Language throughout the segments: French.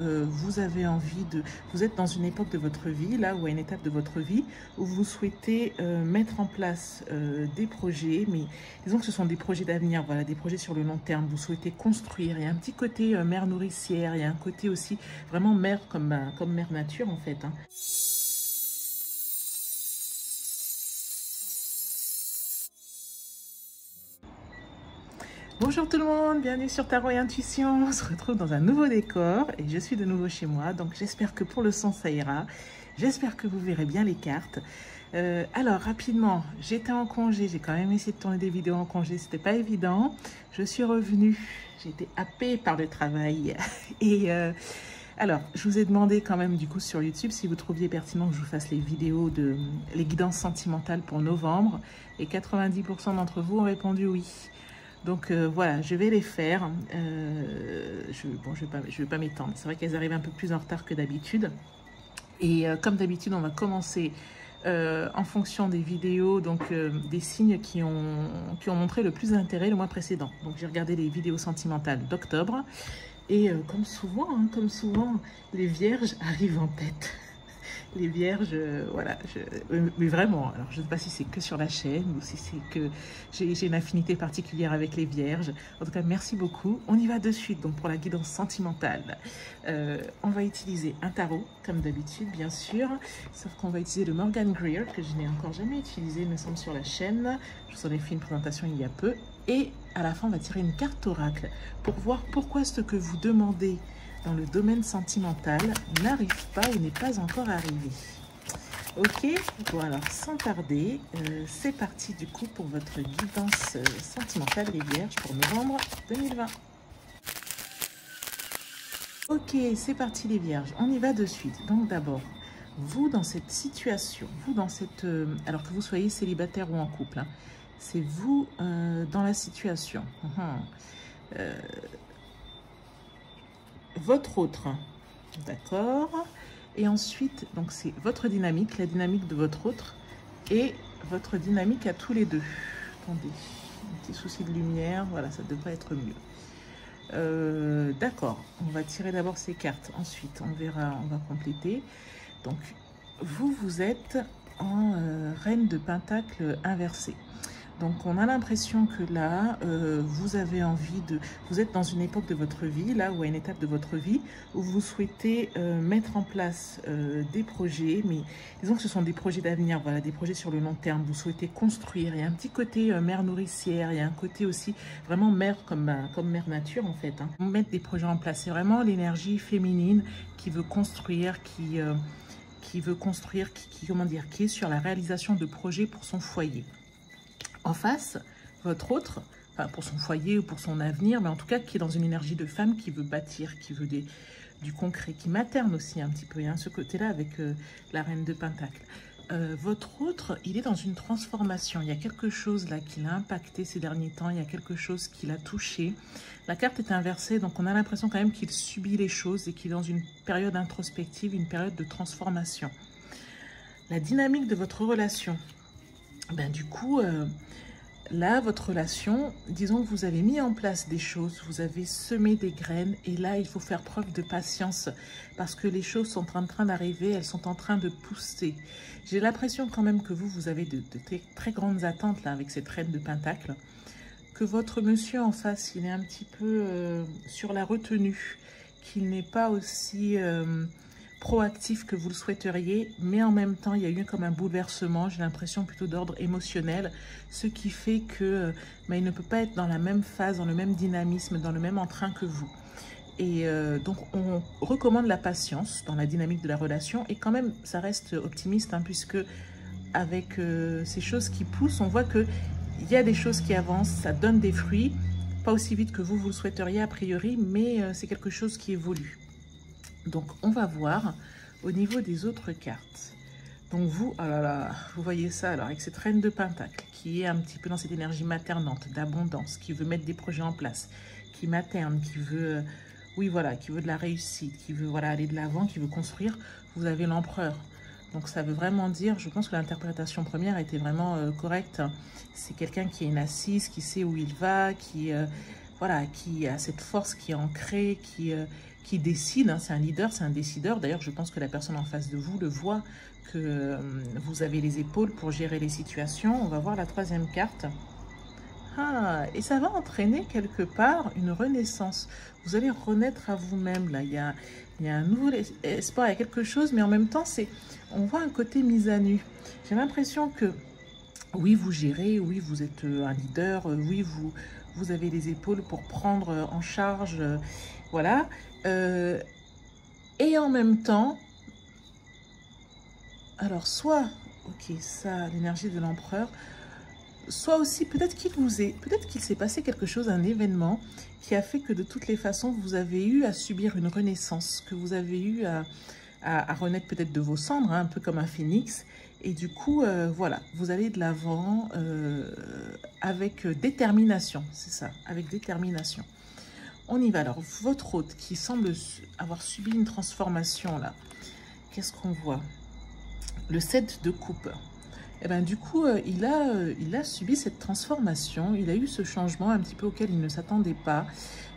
Vous avez envie de... Vous êtes dans une époque de votre vie, là, ou à une étape de votre vie, où vous souhaitez mettre en place des projets, mais disons que ce sont des projets d'avenir, voilà, des projets sur le long terme. Vous souhaitez construire. Il y a un petit côté mère nourricière, il y a un côté aussi vraiment mère comme mère nature, en fait, hein. Bonjour tout le monde, bienvenue sur Tarot et Intuition. On se retrouve dans un nouveau décor et je suis de nouveau chez moi. Donc j'espère que pour le son ça ira. J'espère que vous verrez bien les cartes. Alors rapidement, j'étais en congé, j'ai quand même essayé de tourner des vidéos en congé, c'était pas évident. Je suis revenue, j'ai été happée par le travail. Et alors, je vous ai demandé quand même du coup sur YouTube si vous trouviez pertinent que je vous fasse les vidéos de les guidances sentimentales pour novembre. Et 90% d'entre vous ont répondu oui. Donc voilà, je vais les faire. Je vais pas m'étendre. C'est vrai qu'elles arrivent un peu plus en retard que d'habitude. Et comme d'habitude, on va commencer en fonction des vidéos, donc des signes qui ont montré le plus d'intérêt le mois précédent. Donc j'ai regardé les vidéos sentimentales d'octobre. Et comme souvent, les vierges arrivent en tête. Les vierges, voilà, mais vraiment, alors je ne sais pas si c'est que sur la chaîne ou si c'est que j'ai une affinité particulière avec les vierges. En tout cas, merci beaucoup. On y va de suite, donc pour la guidance sentimentale. On va utiliser un tarot, comme d'habitude, bien sûr, sauf qu'on va utiliser le Morgan Greer, que je n'ai encore jamais utilisé, il me semble, sur la chaîne. Je vous en ai fait une présentation il y a peu. Et à la fin, on va tirer une carte oracle pour voir pourquoi ce que vous demandez dans le domaine sentimental n'arrive pas ou n'est pas encore arrivé. Ok, bon alors sans tarder, c'est parti du coup pour votre guidance sentimentale les vierges pour novembre 2020. Ok, c'est parti les vierges, on y va de suite. Donc d'abord, vous dans cette situation, vous dans cette... alors que vous soyez célibataire ou en couple, hein, c'est vous dans la situation. Votre autre, d'accord, et ensuite donc c'est votre dynamique, la dynamique de votre autre et votre dynamique à tous les deux. Attendez, un petit souci de lumière, voilà, ça devrait être mieux. D'accord, on va tirer d'abord ces cartes, ensuite on verra, on va compléter. Donc vous êtes en reine de pentacle inversée. Donc, on a l'impression que là, vous avez envie de... Vous êtes dans une époque de votre vie, là, ou à une étape de votre vie, où vous souhaitez mettre en place des projets, mais disons que ce sont des projets d'avenir, voilà, des projets sur le long terme. Vous souhaitez construire. Il y a un petit côté mère nourricière, il y a un côté aussi vraiment mère comme mère nature, en fait, hein. Mettre des projets en place, c'est vraiment l'énergie féminine qui veut construire, qui veut construire, comment dire, qui est sur la réalisation de projets pour son foyer. En face, votre autre, enfin pour son foyer ou pour son avenir, mais en tout cas qui est dans une énergie de femme qui veut bâtir, qui veut du concret, qui materne aussi un petit peu, hein, ce côté-là avec la reine de pentacle. Votre autre, il est dans une transformation. Il y a quelque chose là qui l'a impacté ces derniers temps, il y a quelque chose qui l'a touché. La carte est inversée, donc on a l'impression quand même qu'il subit les choses et qu'il est dans une période introspective, une période de transformation. La dynamique de votre relation, ben du coup, là, votre relation, disons que vous avez mis en place des choses, vous avez semé des graines et là, il faut faire preuve de patience parce que les choses sont en train d'arriver, elles sont en train de pousser. J'ai l'impression quand même que vous avez de très grandes attentes là avec cette reine de pentacle, que votre monsieur en face, il est un petit peu sur la retenue, qu'il n'est pas aussi... proactif que vous le souhaiteriez, mais en même temps, il y a eu comme un bouleversement, j'ai l'impression plutôt d'ordre émotionnel, ce qui fait que il ne peut pas être dans la même phase, dans le même dynamisme, dans le même entrain que vous. Et donc, on recommande la patience dans la dynamique de la relation, et quand même, ça reste optimiste, hein, puisque avec ces choses qui poussent, on voit qu'il y a des choses qui avancent, ça donne des fruits, pas aussi vite que vous le souhaiteriez a priori, mais c'est quelque chose qui évolue. Donc, on va voir au niveau des autres cartes. Donc, vous, oh là là, vous voyez ça, alors, avec cette reine de pentacle, qui est un petit peu dans cette énergie maternante, d'abondance, qui veut mettre des projets en place, qui materne, qui veut, oui, voilà, qui veut de la réussite, qui veut, voilà, aller de l'avant, qui veut construire. Vous avez l'empereur. Donc, ça veut vraiment dire, je pense que l'interprétation première était vraiment correcte. C'est quelqu'un qui est une assise, qui sait où il va, qui... voilà, qui a cette force qui est ancrée, qui décide, hein, c'est un leader, c'est un décideur. D'ailleurs, je pense que la personne en face de vous le voit, que vous avez les épaules pour gérer les situations. On va voir la troisième carte. Ah, et ça va entraîner quelque part une renaissance. Vous allez renaître à vous-même. Là, il y a un nouveau espoir, il y a quelque chose, mais en même temps, on voit un côté mise à nu. J'ai l'impression que, oui, vous gérez, oui, vous êtes un leader, oui, vous avez les épaules pour prendre en charge, voilà. Et en même temps, alors soit, ok, ça, l'énergie de l'empereur, soit aussi, peut-être qu'il s'est passé quelque chose, un événement qui a fait que de toutes les façons, vous avez eu à subir une renaissance, que vous avez eu à renaître peut-être de vos cendres, hein, un peu comme un phénix. Et du coup, voilà, vous allez de l'avant avec détermination, c'est ça, avec détermination. On y va. Alors, votre hôte qui semble avoir subi une transformation là, qu'est-ce qu'on voit? Le 7 de coupe. Et ben, du coup, il a subi cette transformation, il a eu ce changement un petit peu auquel il ne s'attendait pas.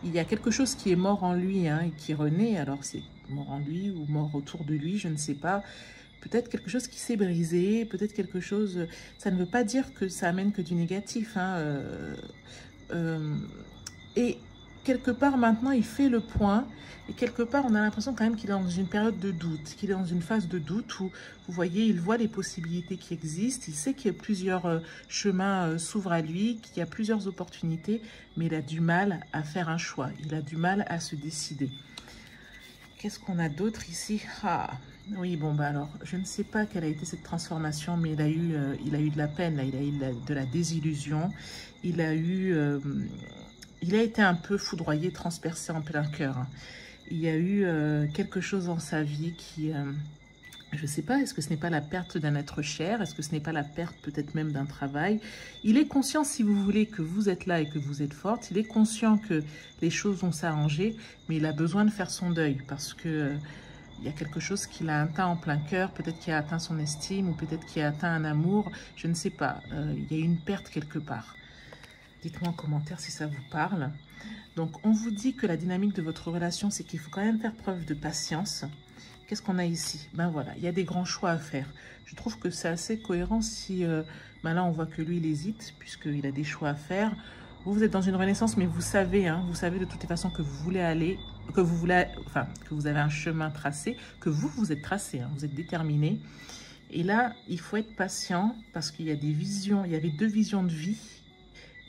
Il y a quelque chose qui est mort en lui, hein, et qui renaît. Alors, c'est mort en lui ou mort autour de lui, je ne sais pas. Peut-être quelque chose qui s'est brisé, peut-être quelque chose... Ça ne veut pas dire que ça amène que du négatif, hein, et quelque part, maintenant, il fait le point. Et quelque part, on a l'impression quand même qu'il est dans une période de doute, qu'il est dans une phase de doute où, vous voyez, il voit les possibilités qui existent. Il sait qu'il y a plusieurs chemins s'ouvrent à lui, qu'il y a plusieurs opportunités, mais il a du mal à faire un choix. Il a du mal à se décider. Qu'est-ce qu'on a d'autre ici? Ah, oui, bon, bah alors, je ne sais pas quelle a été cette transformation, mais il a eu de la peine, là, il a eu de la désillusion. Il a été un peu foudroyé, transpercé en plein cœur, hein. Il y a eu quelque chose dans sa vie qui, je ne sais pas, est-ce que ce n'est pas la perte d'un être cher? Est-ce que ce n'est pas la perte peut-être même d'un travail? Il est conscient, si vous voulez, que vous êtes là et que vous êtes forte. Il est conscient que les choses vont s'arranger, mais il a besoin de faire son deuil parce que il y a quelque chose qui l'a atteint en plein cœur, peut-être qu'il a atteint son estime ou peut-être qu'il a atteint un amour, je ne sais pas. Il y a eu une perte quelque part. Dites-moi en commentaire si ça vous parle. Donc, on vous dit que la dynamique de votre relation, c'est qu'il faut quand même faire preuve de patience. Qu'est-ce qu'on a ici? Ben voilà, il y a des grands choix à faire. Je trouve que c'est assez cohérent si... ben là, on voit que lui, il hésite, puisqu'il a des choix à faire. Vous êtes dans une renaissance, mais vous savez, hein, vous savez de toutes les façons que vous voulez aller, que vous avez un chemin tracé, que vous êtes tracé, hein, vous êtes déterminé. Et là, il faut être patient, parce qu'il y a des visions, il y avait deux visions de vie.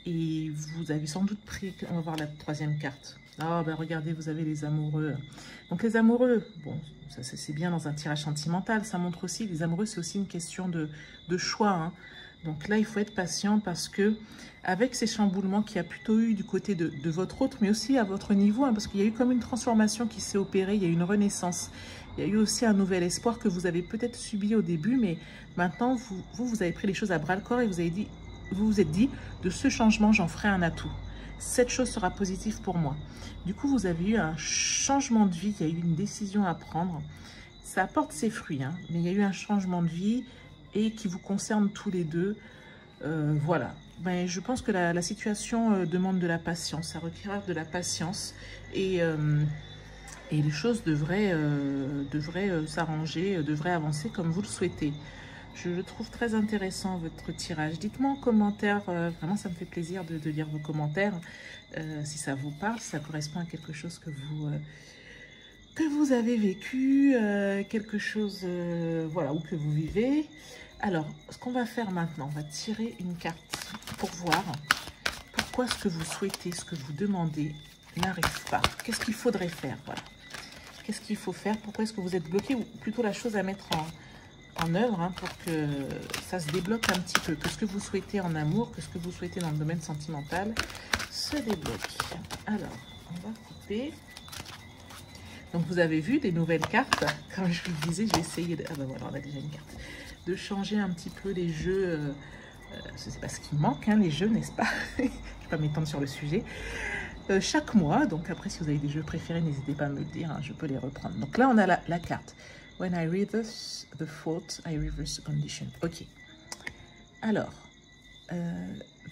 Et vous avez sans doute pris... On va voir la troisième carte. Ah, ben regardez, vous avez les amoureux. Donc les amoureux, bon, ça c'est bien dans un tirage sentimental. Ça montre aussi, les amoureux, c'est aussi une question de choix, hein. Donc là, il faut être patient parce que avec ces chamboulements qu'il y a plutôt eu du côté de votre autre, mais aussi à votre niveau, hein, parce qu'il y a eu comme une transformation qui s'est opérée, il y a eu une renaissance. Il y a eu aussi un nouvel espoir que vous avez peut-être subi au début, mais maintenant, vous avez pris les choses à bras-le-corps et vous vous êtes dit, de ce changement, j'en ferai un atout. Cette chose sera positive pour moi. Du coup, vous avez eu un changement de vie, il y a eu une décision à prendre. Ça apporte ses fruits, hein, mais il y a eu un changement de vie et qui vous concerne tous les deux. Voilà. Ben, je pense que la situation demande de la patience, ça requiert de la patience et les choses devraient s'arranger, devraient avancer comme vous le souhaitez. Je le trouve très intéressant, votre tirage. Dites-moi en commentaire, vraiment ça me fait plaisir de lire vos commentaires, si ça vous parle, si ça correspond à quelque chose que vous avez vécu, quelque chose, voilà, ou que vous vivez. Alors, ce qu'on va faire maintenant, on va tirer une carte pour voir pourquoi ce que vous souhaitez, ce que vous demandez n'arrive pas. Qu'est-ce qu'il faudrait faire, voilà. Qu'est-ce qu'il faut faire? Pourquoi est-ce que vous êtes bloqué? Ou plutôt la chose à mettre en œuvre, hein, pour que ça se débloque un petit peu, que ce que vous souhaitez en amour, que ce que vous souhaitez dans le domaine sentimental se débloque. Alors, on va couper. Donc, vous avez vu des nouvelles cartes. Comme je vous le disais, je vais essayer de... Ah ben voilà, on a déjà une carte. De changer un petit peu les jeux. Je ne sais pas ce qui manque, hein, les jeux, n'est-ce pas? Je ne vais pas m'étendre sur le sujet. Chaque mois, donc après, si vous avez des jeux préférés, n'hésitez pas à me le dire, hein, je peux les reprendre. Donc là, on a la carte. When I reverse the fault, I reverse the condition. Ok. Alors,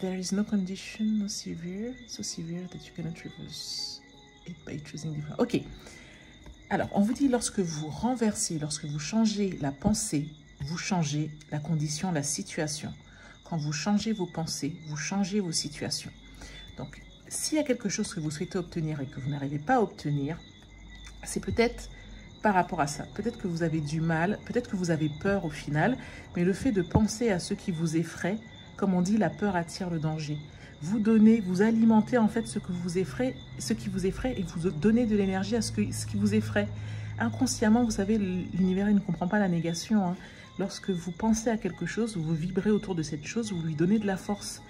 There is no condition no severe, so severe that you cannot reverse it by choosing different. Ok. Alors, on vous dit lorsque vous renversez, lorsque vous changez la pensée, vous changez la condition, la situation. Quand vous changez vos pensées, vous changez vos situations. Donc, s'il y a quelque chose que vous souhaitez obtenir et que vous n'arrivez pas à obtenir, c'est peut-être par rapport à ça. Peut-être que vous avez du mal, peut-être que vous avez peur au final, mais le fait de penser à ce qui vous effraie, comme on dit, la peur attire le danger. Vous donnez, vous alimentez en fait ce qui vous effraie et vous donnez de l'énergie à ce qui vous effraie. Inconsciemment, vous savez, l'univers ne comprend pas la négation. Hein. Lorsque vous pensez à quelque chose, vous vibrez autour de cette chose, vous lui donnez de la force.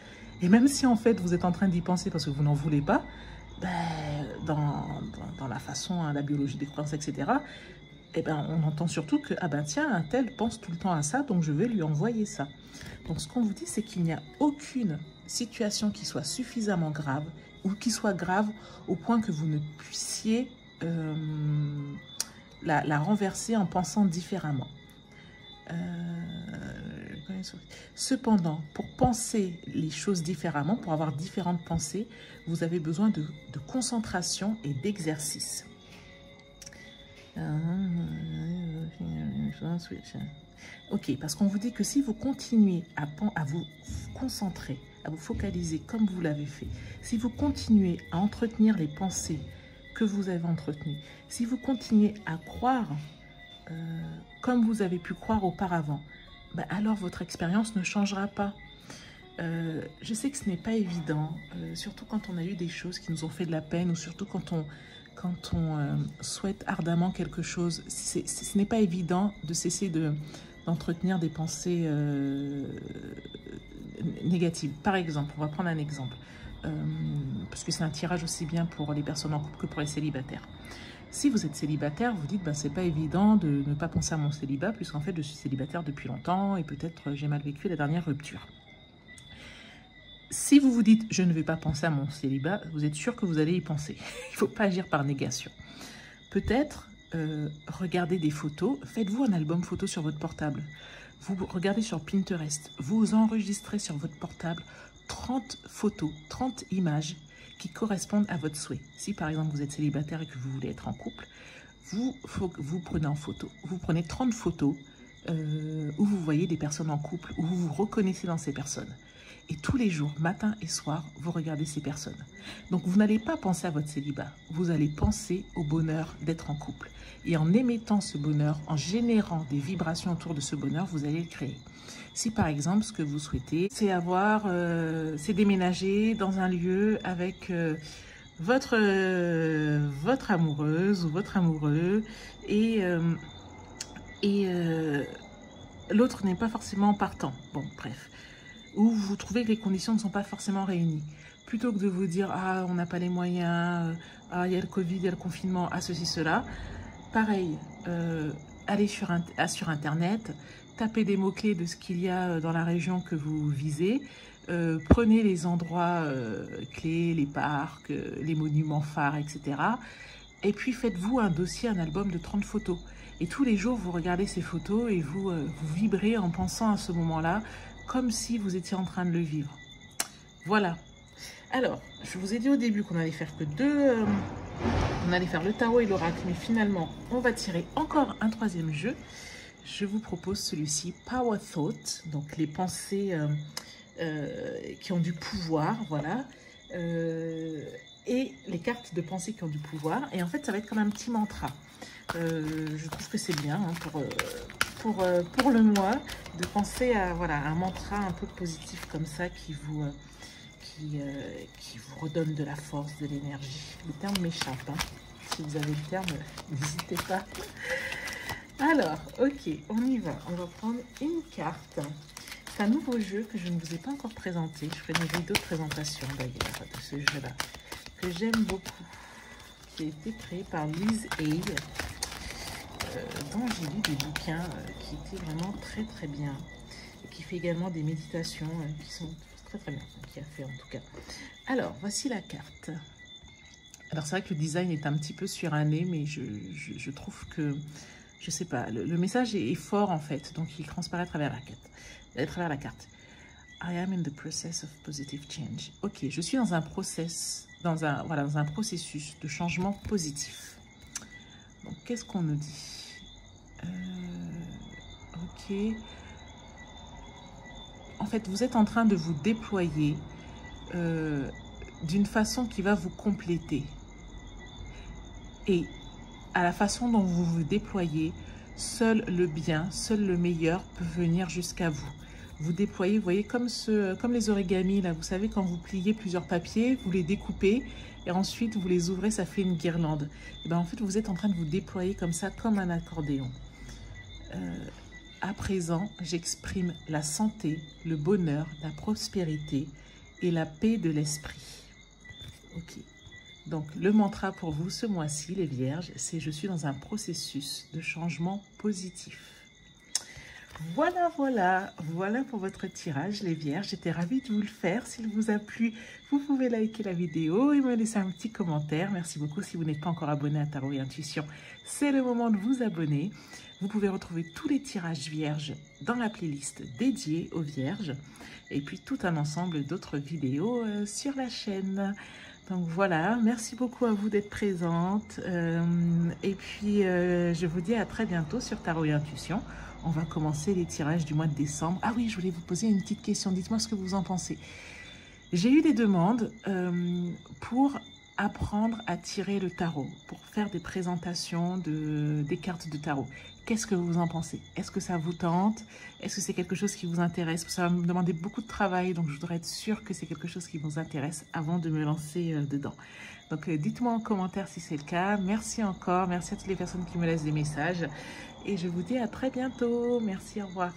Et même si en fait vous êtes en train d'y penser parce que vous n'en voulez pas, ben, dans la façon, hein, la biologie des croyances, etc., eh ben, on entend surtout que, ah ben tiens, un tel pense tout le temps à ça, donc je vais lui envoyer ça. Donc ce qu'on vous dit, c'est qu'il n'y a aucune situation qui soit suffisamment grave ou qui soit grave au point que vous ne puissiez la renverser en pensant différemment. Cependant, pour penser les choses différemment, pour avoir différentes pensées, vous avez besoin de concentration et d'exercice. Ok, parce qu'on vous dit que si vous continuez à vous concentrer, à vous focaliser comme vous l'avez fait, si vous continuez à entretenir les pensées que vous avez entretenues, si vous continuez à croire comme vous avez pu croire auparavant, ben alors votre expérience ne changera pas. Je sais que ce n'est pas évident, surtout quand on a eu des choses qui nous ont fait de la peine ou surtout quand on souhaite ardemment quelque chose. Ce n'est pas évident de cesser d'entretenir des pensées négatives. Par exemple, on va prendre un exemple, parce que c'est un tirage aussi bien pour les personnes en couple que pour les célibataires. Si vous êtes célibataire, vous dites, ben, c'est pas évident de ne pas penser à mon célibat, puisqu'en fait, je suis célibataire depuis longtemps et peut-être j'ai mal vécu la dernière rupture. Si vous vous dites, je ne vais pas penser à mon célibat, vous êtes sûr que vous allez y penser. Il ne faut pas agir par négation. Peut-être, regardez des photos, faites-vous un album photo sur votre portable. Vous regardez sur Pinterest, vous enregistrez sur votre portable 30 photos, 30 images qui correspondent à votre souhait. Si par exemple vous êtes célibataire et que vous voulez être en couple, vous prenez en photo. Vous prenez 30 photos où vous voyez des personnes en couple, où vous vous reconnaissez dans ces personnes. Et tous les jours, matin et soir, vous regardez ces personnes. Donc vous n'allez pas penser à votre célibat, vous allez penser au bonheur d'être en couple. Et en émettant ce bonheur, en générant des vibrations autour de ce bonheur, vous allez le créer. Si par exemple, ce que vous souhaitez, c'est déménager dans un lieu avec votre amoureuse ou votre amoureux et l'autre n'est pas forcément partant. Bon, bref. Ou vous trouvez que les conditions ne sont pas forcément réunies. Plutôt que de vous dire, ah, on n'a pas les moyens, ah, il y a le Covid, il y a le confinement, ah, ceci, cela. Pareil, allez sur Internet, tapez des mots-clés de ce qu'il y a dans la région que vous visez, prenez les endroits clés, les parcs, les monuments phares, etc. Et puis faites-vous un dossier, un album de 30 photos. Et tous les jours, vous regardez ces photos et vous vibrez en pensant à ce moment-là, comme si vous étiez en train de le vivre. Voilà. Alors, je vous ai dit au début qu'on allait faire que deux... on allait faire le tarot et l'oracle, mais finalement, on va tirer encore un troisième jeu. Je vous propose celui-ci, Power Thought, donc les pensées qui ont du pouvoir, voilà. Et les cartes de pensée qui ont du pouvoir. Et en fait, ça va être comme un petit mantra. Je trouve que c'est bien hein, pour le mois de penser à voilà, un mantra un peu positif comme ça qui vous redonne de la force, de l'énergie. Le terme m'échappe. Hein. Si vous avez le terme, n'hésitez pas. Alors, ok, on y va. On va prendre une carte. C'est un nouveau jeu que je ne vous ai pas encore présenté. Je ferai une vidéo de présentation d'ailleurs de ce jeu-là, que j'aime beaucoup, qui a été créé par Louise Hay, dont j'ai lu des bouquins qui étaient vraiment très très bien, et qui fait également des méditations qui sont très très bien, qui a fait en tout cas. Alors, voici la carte. Alors c'est vrai que le design est un petit peu suranné, mais je trouve que, je sais pas, le message est fort en fait, donc il transparaît à travers la carte. I am in the process of positive change. Ok, je suis dans un process, dans un processus de changement positif. Donc, qu'est-ce qu'on nous dit? Ok. En fait, vous êtes en train de vous déployer d'une façon qui va vous compléter. Et à la façon dont vous vous déployez, seul le bien, seul le meilleur peut venir jusqu'à vous. Vous déployez, vous voyez, comme les origamis, là, vous savez, quand vous pliez plusieurs papiers, vous les découpez et ensuite vous les ouvrez, ça fait une guirlande. Et bien, en fait, vous êtes en train de vous déployer comme ça, comme un accordéon. À présent, j'exprime la santé, le bonheur, la prospérité et la paix de l'esprit. Ok. Donc, le mantra pour vous ce mois-ci, les Vierges, c'est « Je suis dans un processus de changement positif ». Voilà pour votre tirage, les Vierges. J'étais ravie de vous le faire. S'il vous a plu, vous pouvez liker la vidéo et me laisser un petit commentaire. Merci beaucoup. Si vous n'êtes pas encore abonné à Tarot et Intuition, c'est le moment de vous abonner. Vous pouvez retrouver tous les tirages Vierges dans la playlist dédiée aux Vierges et puis tout un ensemble d'autres vidéos sur la chaîne. Donc voilà, merci beaucoup à vous d'être présente. Et puis, je vous dis à très bientôt sur Tarot et Intuition. On va commencer les tirages du mois de décembre. Ah oui, je voulais vous poser une petite question. Dites-moi ce que vous en pensez. J'ai eu des demandes pour apprendre à tirer le tarot, pour faire des présentations des cartes de tarot. Qu'est-ce que vous en pensez? Est-ce que ça vous tente? Est-ce que c'est quelque chose qui vous intéresse? Ça va me demander beaucoup de travail, donc je voudrais être sûre que c'est quelque chose qui vous intéresse avant de me lancer dedans. Donc dites-moi en commentaire si c'est le cas. Merci encore, merci à toutes les personnes qui me laissent des messages. Et je vous dis à très bientôt. Merci, au revoir.